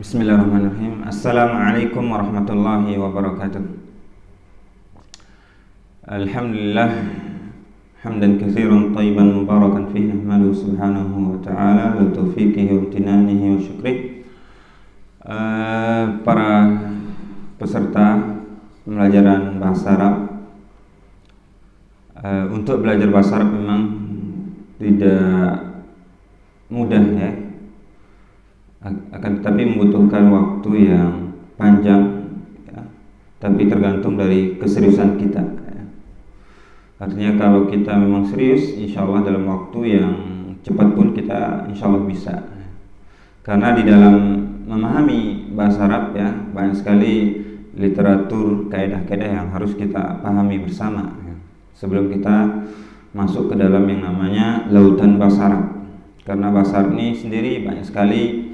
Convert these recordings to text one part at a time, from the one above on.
Bismillahirrahmanirrahim. Assalamualaikum warahmatullahi wabarakatuh. Alhamdulillah hamdan katsiran thayyiban mubarakan fihi nahmaduhu subhanahu wa ta'ala wa taufiqihi wa imtinanihi wa syukrih. Para peserta pembelajaran bahasa Arab, untuk belajar bahasa Arab memang tidak mudah ya, akan tetapi membutuhkan waktu yang panjang ya, tapi tergantung dari keseriusan kita ya. Artinya kalau kita memang serius, insya Allah dalam waktu yang cepat pun kita insya Allah bisa ya. Karena di dalam memahami bahasa Arab ya, banyak sekali literatur, kaidah-kaidah yang harus kita pahami bersama ya, sebelum kita masuk ke dalam yang namanya lautan bahasa Arab. Karena bahasa Arab ini sendiri banyak sekali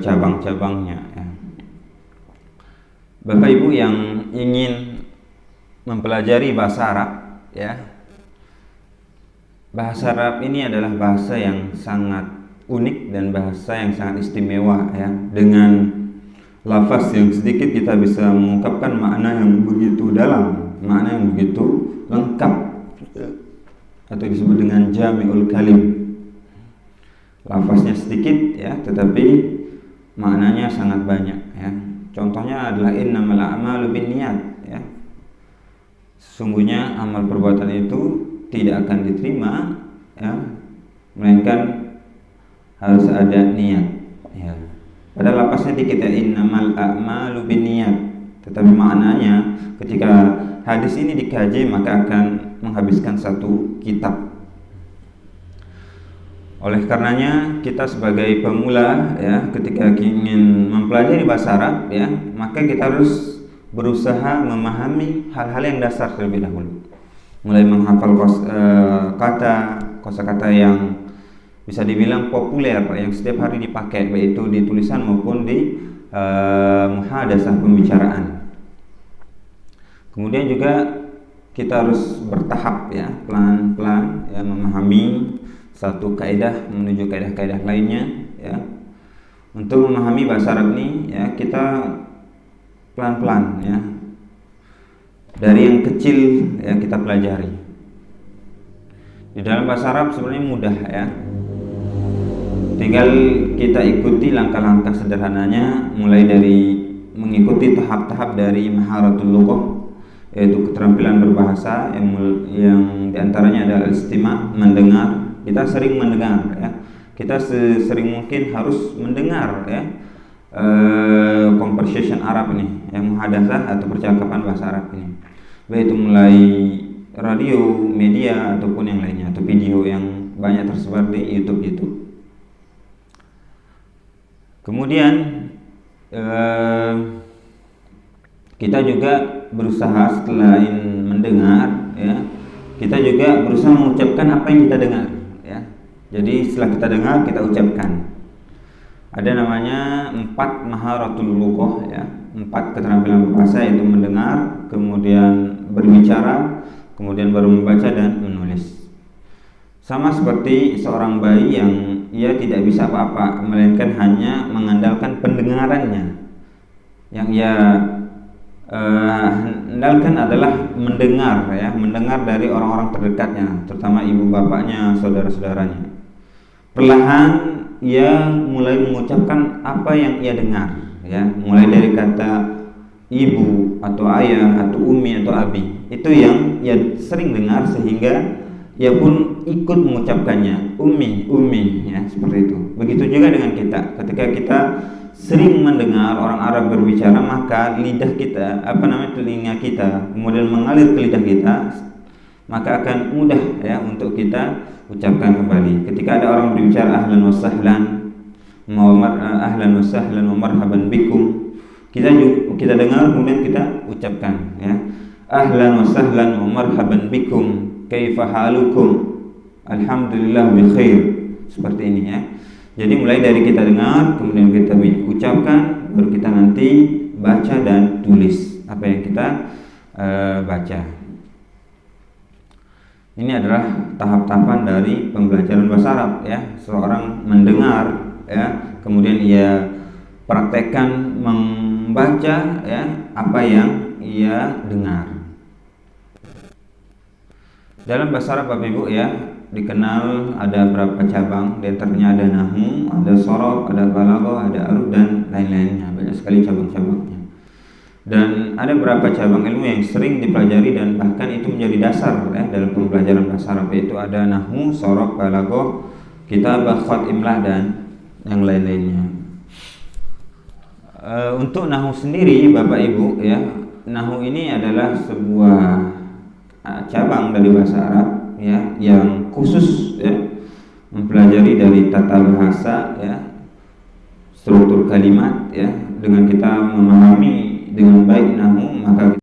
cabang-cabangnya ya. Bapak Ibu yang ingin mempelajari bahasa Arab ya, bahasa Arab ini adalah bahasa yang sangat unik dan bahasa yang sangat istimewa ya. Dengan lafaz yang sedikit kita bisa mengungkapkan makna yang begitu dalam, makna yang begitu lengkap atau disebut dengan jami'ul kalim. Lafaznya sedikit ya, tetapi maknanya sangat banyak ya. Contohnya adalah innamal a'malu binniyat ya. Sesungguhnya amal perbuatan itu tidak akan diterima ya, melainkan harus ada niat ya. Padahal lafaznya dikit ya, innamal a'malu binniyat, tetapi maknanya ketika hadis ini dikaji maka akan menghabiskan satu kitab. Oleh karenanya kita sebagai pemula ya, ketika ingin mempelajari bahasa Arab ya, maka kita harus berusaha memahami hal-hal yang dasar terlebih dahulu. Mulai menghafal kosakata yang bisa dibilang populer yang setiap hari dipakai, baik itu di tulisan maupun di muhadasah pembicaraan. Kemudian juga kita harus bertahap ya, pelan-pelan ya, memahami satu kaidah menuju kaidah-kaidah lainnya ya. Untuk memahami bahasa Arab ini ya, kita pelan-pelan ya, dari yang kecil ya kita pelajari. Di dalam bahasa Arab sebenarnya mudah ya, tinggal kita ikuti langkah-langkah sederhananya, mulai dari mengikuti tahap-tahap dari maharatul lughah, yaitu keterampilan berbahasa yang diantaranya adalah istima', mendengar. Kita sering mendengar ya, kita sering mungkin harus mendengar ya, conversation Arab ini, yang muhadasah atau percakapan bahasa Arab ini, baik itu mulai radio, media ataupun yang lainnya, atau video yang banyak tersebar di YouTube. Kemudian kita juga berusaha setelah mendengar ya, kita juga berusaha mengucapkan apa yang kita dengar. Jadi setelah kita dengar, kita ucapkan. Ada namanya 4 maharatul lughah ya, 4 keterampilan berbahasa, yaitu mendengar, kemudian berbicara, kemudian baru membaca dan menulis. Sama seperti seorang bayi yang ia tidak bisa apa-apa, melainkan hanya mengandalkan pendengarannya. Yang ia andalkan adalah mendengar ya, mendengar dari orang-orang terdekatnya, terutama ibu bapaknya, saudara-saudaranya. Perlahan ia mulai mengucapkan apa yang ia dengar ya, mulai dari kata ibu atau ayah atau umi atau abi, itu yang ia sering dengar sehingga ia pun ikut mengucapkannya, umi ya, seperti itu. Begitu juga dengan kita, ketika kita sering mendengar orang Arab berbicara, maka lidah kita, telinga kita kemudian mengalir ke lidah kita, maka akan mudah ya untuk kita ucapkan kembali. Ketika ada orang berbicara ahlan wa sahlan wa marhaban bikum, kita dengar kemudian kita ucapkan ya, ahlan wa sahlan wa marhaban bikum, kaifa halukum, alhamdulillah bi khair, seperti ini ya. Jadi mulai dari kita dengar, kemudian kita ucapkan, baru kita nanti baca dan tulis apa yang kita baca. Ini adalah tahap-tahapan dari pembelajaran bahasa Arab ya. Seorang mendengar ya, kemudian ia praktekkan membaca ya apa yang ia dengar. Dalam bahasa Arab Bapak Ibu ya, dikenal ada berapa cabang, di antaranya ada nahwu, ada sorof, ada balaghah, ada arud dan lain-lainnya. Banyak sekali cabang-cabangnya. Dan ada beberapa cabang ilmu yang sering dipelajari dan bahkan itu menjadi dasar ya dalam pembelajaran bahasa Arab, yaitu ada nahwu, sorof, balaghah, kitabah, khat, imlah dan yang lain-lainnya. Untuk nahwu sendiri Bapak Ibu ya, nahwu ini adalah sebuah cabang dari bahasa Arab ya yang khusus ya mempelajari dari tata bahasa ya, struktur kalimat ya. Dengan kita memahami dengan baik nahwu, maka